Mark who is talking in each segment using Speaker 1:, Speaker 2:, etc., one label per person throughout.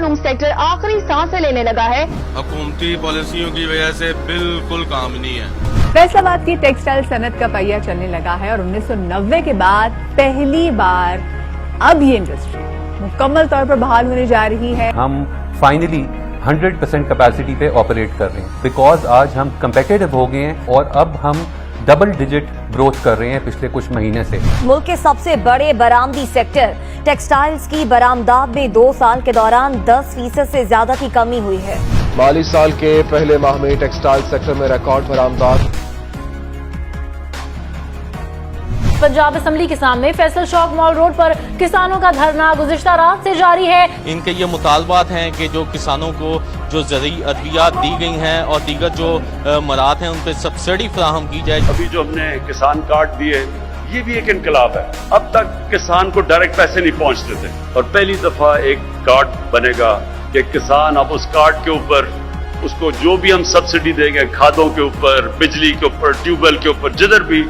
Speaker 1: Loom sector आखिरी सांसें लेने लगा है।
Speaker 2: हुकूमती पॉलिसियों की वजह से बिल्कुल काम नहीं है।
Speaker 3: फैसलाबाद की टेक्सटाइल सनत का पहिया चलने लगा है और 1990 के बाद पहली बार अब ये इंडस्ट्री मुकम्मल तौर पर बहाल होने जा रही है।
Speaker 4: हम फाइनली 100% कैपेसिटी पे ऑपरेट कर रहे हैं बिकॉज आज हम कंपेटिटिव हो गए हैं और अब हम डबल डिजिट ग्रोथ कर रहे हैं पिछले कुछ महीने से।
Speaker 5: मुल्क के सबसे बड़े बरामदी सेक्टर टेक्सटाइल्स की बरामदात में 2 साल के दौरान 10% से ज्यादा की कमी हुई है।
Speaker 6: माली साल के पहले माह में टेक्सटाइल सेक्टर में रिकॉर्ड बरामदात।
Speaker 7: पंजाब असेंबली के सामने फैसल चौक मॉल रोड पर किसानों का धरना गुज़िश्ता रात से जारी है।
Speaker 8: इनके ये मुतालबात हैं कि जो किसानों को जो ज़रूरी अद्वियात दी गई हैं और दीगर जो मराहत हैं उन पर सब्सिडी फराहम की जाए।
Speaker 9: अभी जो हमने किसान कार्ड दिए ये भी एक इनकलाब है। अब तक किसान को डायरेक्ट पैसे नहीं पहुंचते थे और पहली दफा एक कार्ड बनेगा कि किसान अब उस कार्ड के ऊपर उसको जो भी हम सब्सिडी देंगे खादों के ऊपर, बिजली के ऊपर, ट्यूबवेल के ऊपर, जिधर भी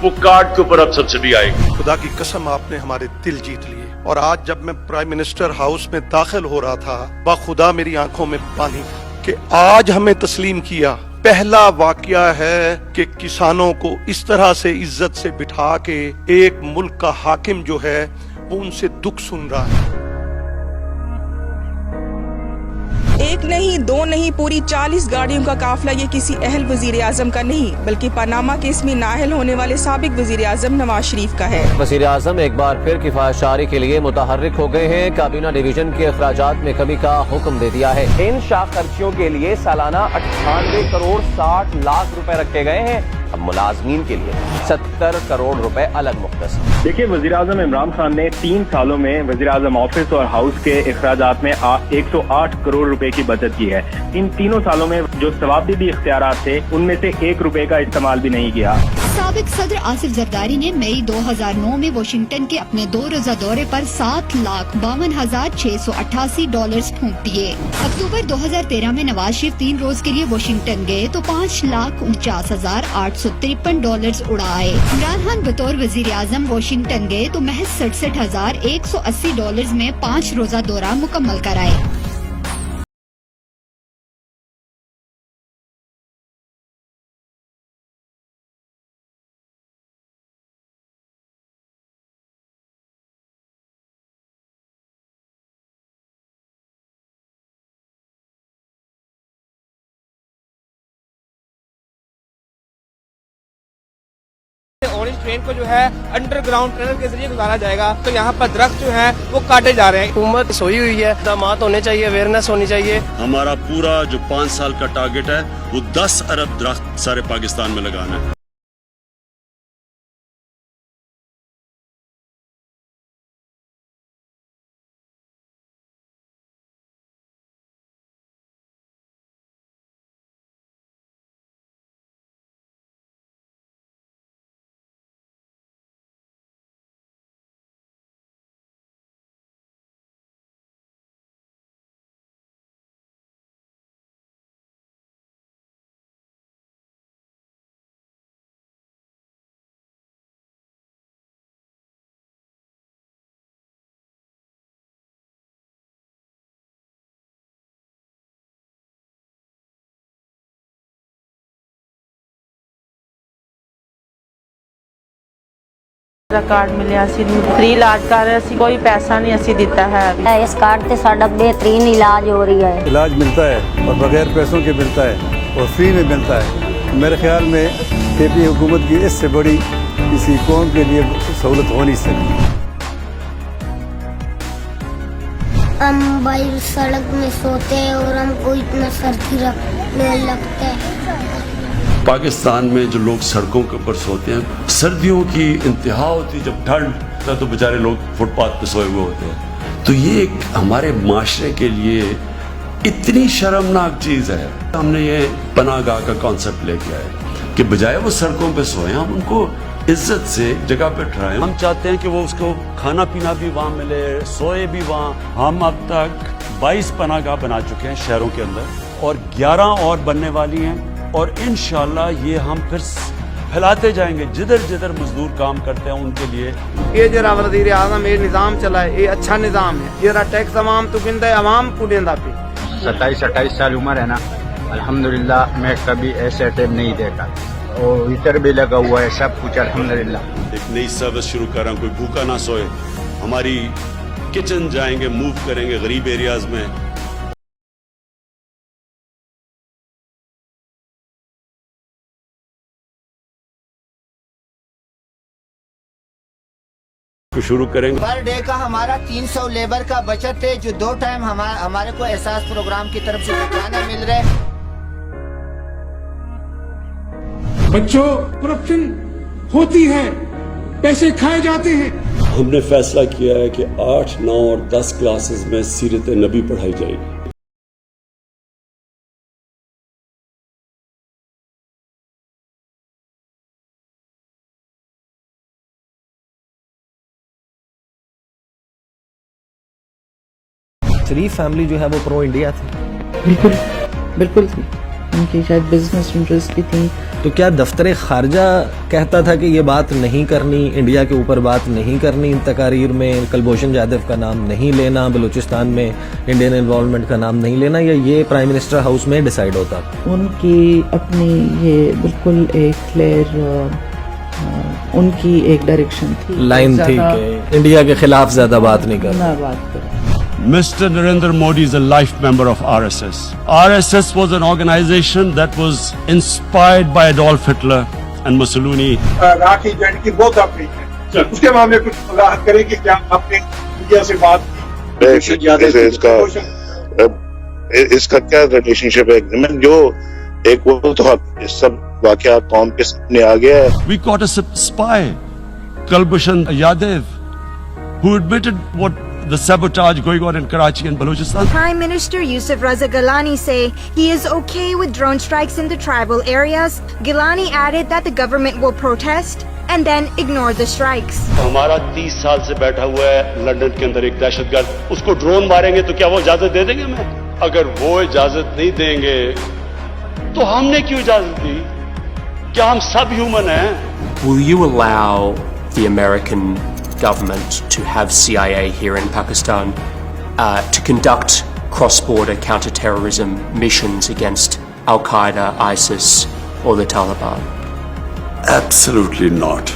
Speaker 9: वो कार्ड के ऊपर अब सब्सिडी आएगी।
Speaker 10: खुदा की कसम आपने हमारे दिल जीत लिए और आज जब मैं प्राइम मिनिस्टर हाउस में दाखिल हो रहा था बाखुदा मेरी आंखों में पानी कि आज हमें तस्लीम किया। पहला वाकया है कि किसानों को इस तरह से इज्जत से बिठा के एक मुल्क का हाकिम जो है वो उनसे दुख सुन रहा है।
Speaker 11: एक नहीं, 2 नहीं, पूरी 40 गाड़ियों का काफिला ये किसी अहल वजीर आजम का नहीं बल्कि पनामा केस में नाअहल होने वाले साबिक वजीर आजम नवाज शरीफ का है।
Speaker 12: वजीर आजम एक बार फिर किफायतशारी के लिए मुतहर्रिक हो गए हैं। काबीना डिवीजन के अखराजात में कमी का हुक्म दे दिया है।
Speaker 13: इन शाख खर्चियों के लिए सालाना 98 करोड़ 60 लाख रुपए रखे गए हैं। अब मुलाजमीन के लिए 70 करोड़ रुपए अलग मुख्तस।
Speaker 14: देखिए, वजीर आजम इमरान खान ने 3 सालों में वजीर आजम ऑफिस और हाउस के अखराजात में 108 करोड़ रुपए की बचत की है। इन तीनों सालों में जो सवाबदीदी इख्तियारात थे उनमें से 1 रुपए का इस्तेमाल भी नहीं किया।
Speaker 15: साबिक सदर आसिफ जरदारी ने मई 2009 में वाशिंगटन के अपने 2 रोजा दौरे पर $7,52,688 फूंक दिए। अक्टूबर 2013 में नवाज शरीफ 3 रोज के लिए वाशिंगटन गए तो $5,49,853 उड़ाए। इमरान खान बतौर वजीर आजम वाशिंगटन गए तो महज $67,180 में 5 रोजा दौरा मुकम्मल कराए।
Speaker 16: ऑरेंज ट्रेन को जो है अंडरग्राउंड टनल के जरिए गुजारा जाएगा तो यहाँ पर दरख्त जो है वो काटे जा रहे हैं।
Speaker 17: हुकूमत सोई हुई है, इक़दामात होने चाहिए, अवेयरनेस होनी चाहिए।
Speaker 9: हमारा पूरा जो 5 साल का टारगेट है वो 10 अरब दरख्त सारे पाकिस्तान में लगाना है।
Speaker 18: कार्ड मिले फ्री इलाज कर कोई पैसा नहीं असी दिता है।
Speaker 5: इस कार्ड से साडा बेहतरीन इलाज हो रही है।
Speaker 19: इलाज मिलता है और बगैर पैसों के मिलता है और फ्री में मिलता है। मेरे ख्याल में KP हुकूमत की इससे बड़ी किसी कौम के लिए सहूलत हो नहीं सकती।
Speaker 20: हम भाई सड़क में सोते हैं और हमको इतना सर्दी रखने लगता है।
Speaker 9: पाकिस्तान में जो लोग सड़कों के ऊपर सोते हैं, सर्दियों की इंतहा होती है, जब ठंड तो बेचारे लोग फुटपाथ पे सोए हुए होते हैं। तो ये एक हमारे माशरे के लिए इतनी शर्मनाक चीज़ है। हमने ये पनाहगाह का कॉन्सेप्ट लेके आए कि बजाय वो सड़कों पे सोए हम उनको इज्जत से जगह पे ठहराएं। हम चाहते हैं कि वो उसको खाना पीना भी वहाँ मिले, सोए भी वहाँ। हम अब तक 22 पनाहगाह बना चुके हैं शहरों के अंदर और 11 और बनने वाली हैं और इंशाल्लाह ये हम फिर پھیلاتے جائیں گے. جدھر جدھر مزدور کام کرتے ہیں ان کے لیے
Speaker 17: یہ جرا وزیر اعظم یہ نظام چلا ہے، یہ اچھا نظام ہے. جرا ٹیکس عوام تو گندا ہے، عوام کو دیندا پہ.
Speaker 21: 27-28 سال عمر ہے نا، الحمدللہ میں کبھی ایسے ٹائم نہیں دیکھا، اور ہیٹر بھی لگا ہوا ہے، سب کچھ الحمدللہ.
Speaker 9: ایک نئی سروس شروع کر رہا ہوں، کوئی بھوکا نہ سوئے. ہماری کچن جائیں گے، موو کریں گے غریب ایریاز میں. شروع کریں گے.
Speaker 22: پر ڈے کا ہمارا 300 لیبر کا بچت ہے، جو 2 ٹائم ہمارے کو احساس پروگرام کی طرف سے کھانا مل رہا ہے.
Speaker 23: بچوں کرپشن ہوتی ہے، پیسے کھائے جاتے ہیں.
Speaker 9: ہم نے فیصلہ کیا ہے کہ 8, 9 اور 10 کلاسز میں سیرت نبی پڑھائی جائے گی.
Speaker 24: شریف فیملی جو ہے وہ پرو انڈیا تھی.
Speaker 18: بالکل بالکل تھی، ان کی شاید بزنس انٹرسٹ بھی تھی.
Speaker 24: تو کیا دفتر خارجہ کہتا تھا کہ یہ بات نہیں کرنی، انڈیا کے اوپر بات نہیں کرنی، ان تقاریر میں کلبھوشن جادو کا نام نہیں لینا، بلوچستان میں انڈین انوالومنٹ کا نام نہیں لینا، یا یہ پرائم منسٹر ہاؤس میں ڈیسائیڈ ہوتا؟
Speaker 18: ان کی اپنی یہ بالکل ایک کلیئر ان کی ایک ڈائریکشن تھی،
Speaker 24: لائن تھی کہ انڈیا کے خلاف زیادہ بات نہیں کرنا.
Speaker 9: Mr. Narendra Modi is a life member of RSS. RSS was an organization that was inspired by Adolf Hitler and Mussolini.
Speaker 23: Rakhi جینٹ کی بہت اپنی ہے، اس کے معاملے کچھ وضاحت کریں کہ کیا آپ نے انڈیا سے بات کی،
Speaker 25: اس کا کیا ریلیشن شپ ہے؟ ایگریمنٹ جو ایک وہ تو سب واقعات قوم کے سامنے آ گیا ہے.
Speaker 9: We caught a spy, Kulbhushan Yadav, who admitted what the sabotage going on in Karachi and Balochistan.
Speaker 26: Prime Minister Yusuf Raza Gilani say he is okay with drone strikes in the tribal areas. Gilani added that the government will protest and then ignore the strikes.
Speaker 9: ہمارا 30 سال سے بیٹھا ہوا ہے London کے اندر ایک دہشت گرد، اس کو ڈرون ماریں گے تو کیا وہ اجازت دے دیں گے ہمیں؟ اگر وہ اجازت نہیں دیں گے تو ہم نے کیوں اجازت دی؟ کیا ہم سب ہیومن ہیں؟
Speaker 27: Will you allow the American government to have CIA here in Pakistan to conduct cross-border counter-terrorism missions against Al-Qaeda, ISIS or the Taliban?
Speaker 9: Absolutely not.